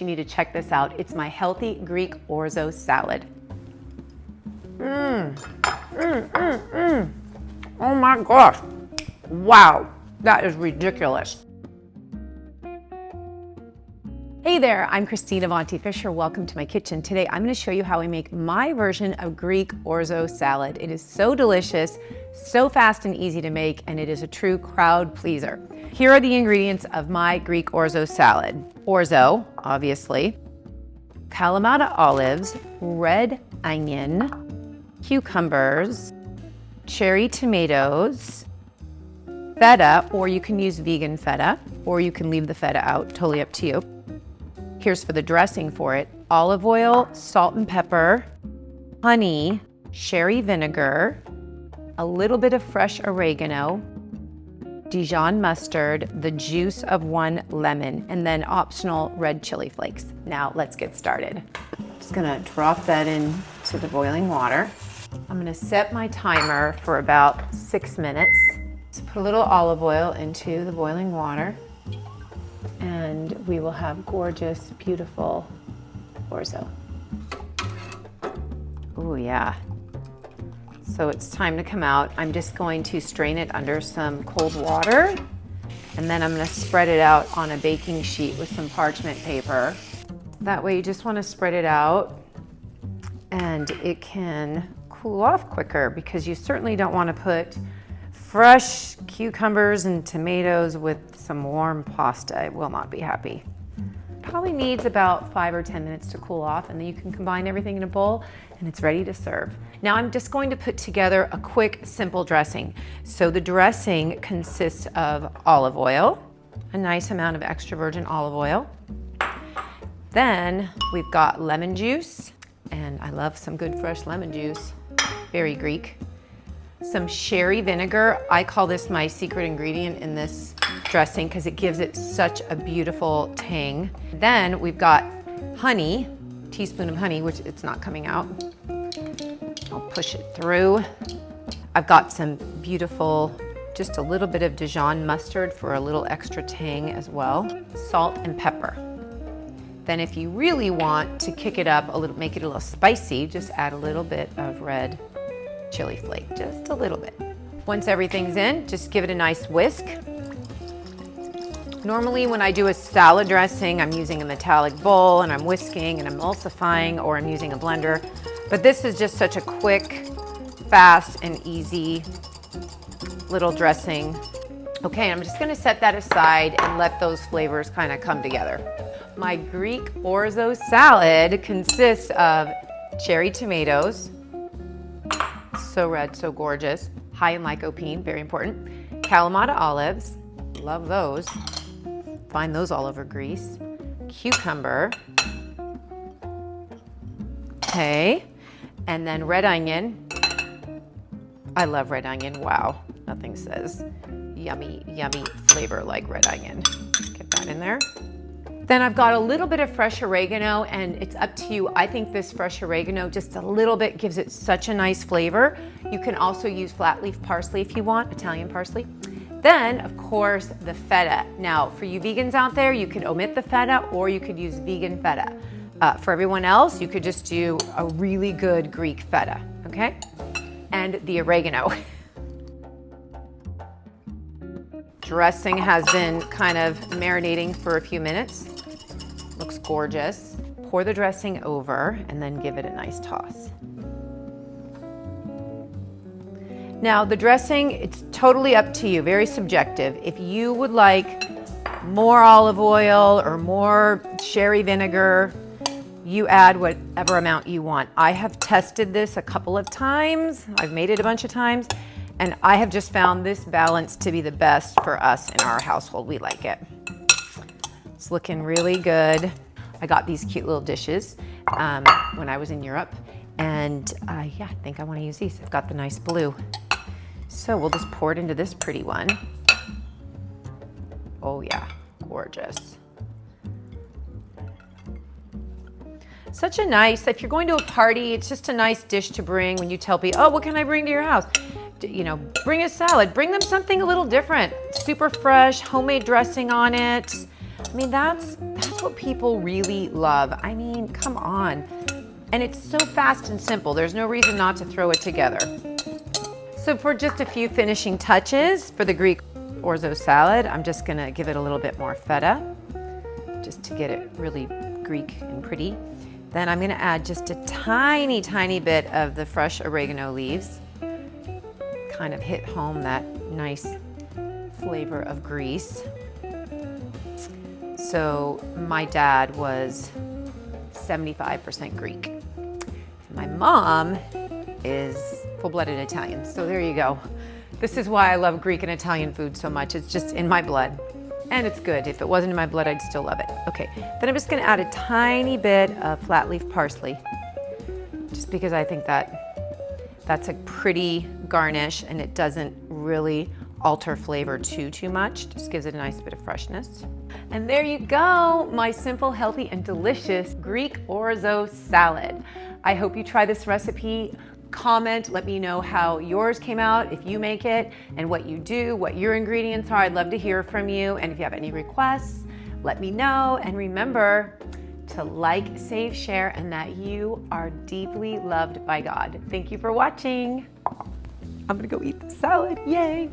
You need to check this out. It's my healthy Greek Orzo salad. Oh my gosh. Wow, that is ridiculous. Hey there, I'm Christina Vonti Fisher. Welcome to my kitchen. Today I'm going to show you how I make my version of Greek Orzo salad. It is so delicious, so fast and easy to make, and it is a true crowd pleaser. Here are the ingredients of my Greek Orzo salad. Orzo, obviously, Kalamata olives, red onion, cucumbers, cherry tomatoes, feta, or you can use vegan feta, or you can leave the feta out, totally up to you. Here's for the dressing for it: olive oil, salt and pepper, honey, sherry vinegar, a little bit of fresh oregano, Dijon mustard, the juice of 1 lemon, and then optional red chili flakes. Now let's get started. Just gonna drop that into the boiling water. I'm gonna set my timer for about 6 minutes. Just put a little olive oil into the boiling water, and we will have gorgeous, beautiful orzo. Oh yeah. So it's time to come out. I'm just going to strain it under some cold water, and then I'm gonna spread it out on a baking sheet with some parchment paper. That way you just wanna spread it out and it can cool off quicker, because you certainly don't wanna put fresh cucumbers and tomatoes with some warm pasta. I will not be happy. Probably needs about 5 or 10 minutes to cool off, and then you can combine everything in a bowl and it's ready to serve. Now I'm just going to put together a quick, simple dressing. So the dressing consists of olive oil, a nice amount of extra virgin olive oil. Then we've got lemon juice, and I love some good fresh lemon juice, very Greek. Some sherry vinegar. I call this my secret ingredient in this dressing because it gives it such a beautiful tang. Then we've got honey, a teaspoon of honey, which it's not coming out. I'll push it through. I've got some beautiful, just a little bit of Dijon mustard for a little extra tang as well. Salt and pepper. Then if you really want to kick it up a little, make it a little spicy, just add a little bit of red chili flake, just a little bit. Once everything's in, just give it a nice whisk. Normally when I do a salad dressing, I'm using a metallic bowl and I'm whisking and emulsifying, or I'm using a blender. But this is just such a quick, fast, and easy little dressing. Okay, I'm just gonna set that aside and let those flavors kind of come together. My Greek Orzo salad consists of cherry tomatoes, so red, so gorgeous, high in lycopene, very important. Kalamata olives, love those. Find those all over Greece. Cucumber. Okay, and then red onion. I love red onion, wow. Nothing says yummy, yummy flavor like red onion. Get that in there. Then I've got a little bit of fresh oregano, and it's up to you. I think this fresh oregano, just a little bit, gives it such a nice flavor. You can also use flat leaf parsley if you want, Italian parsley. Then, of course, the feta. Now, for you vegans out there, you could omit the feta, or you could use vegan feta. For everyone else, you could just do a really good Greek feta, okay? And the oregano. Dressing has been kind of marinating for a few minutes. Looks gorgeous. Pour the dressing over and then give it a nice toss. Now the dressing, it's totally up to you, very subjective. If you would like more olive oil or more sherry vinegar, you add whatever amount you want. I have tested this a couple of times. I've made it a bunch of times, and I have just found this balance to be the best for us in our household. We like it. It's looking really good. I got these cute little dishes when I was in Europe, and yeah, I think I want to use these. I've got the nice blue. So we'll just pour it into this pretty one. Oh yeah, gorgeous. Such a nice, if you're going to a party, it's just a nice dish to bring when you tell people, oh, what can I bring to your house? You know, bring a salad, bring them something a little different. Super fresh, homemade dressing on it. I mean, that's what people really love. I mean, come on. And it's so fast and simple. There's no reason not to throw it together. So for just a few finishing touches for the Greek Orzo salad, I'm just gonna give it a little bit more feta, just to get it really Greek and pretty. Then I'm gonna add just a tiny, tiny bit of the fresh oregano leaves. Kind of hit home that nice flavor of Greece. So my dad was 75% Greek. My mom is full-blooded Italian, so there you go. This is why I love Greek and Italian food so much. It's just in my blood, and it's good. If it wasn't in my blood, I'd still love it. Okay, then I'm just gonna add a tiny bit of flat leaf parsley, just because I think that's a pretty garnish and it doesn't really alter flavor too much. Just gives it a nice bit of freshness. And there you go, my simple, healthy, and delicious Greek Orzo salad. I hope you try this recipe. Comment, let me know how yours came out, if you make it, and what you do, what your ingredients are. I'd love to hear from you. And if you have any requests, let me know. And remember to like, save, share, and that you are deeply loved by God. Thank you for watching. I'm gonna go eat the salad, yay.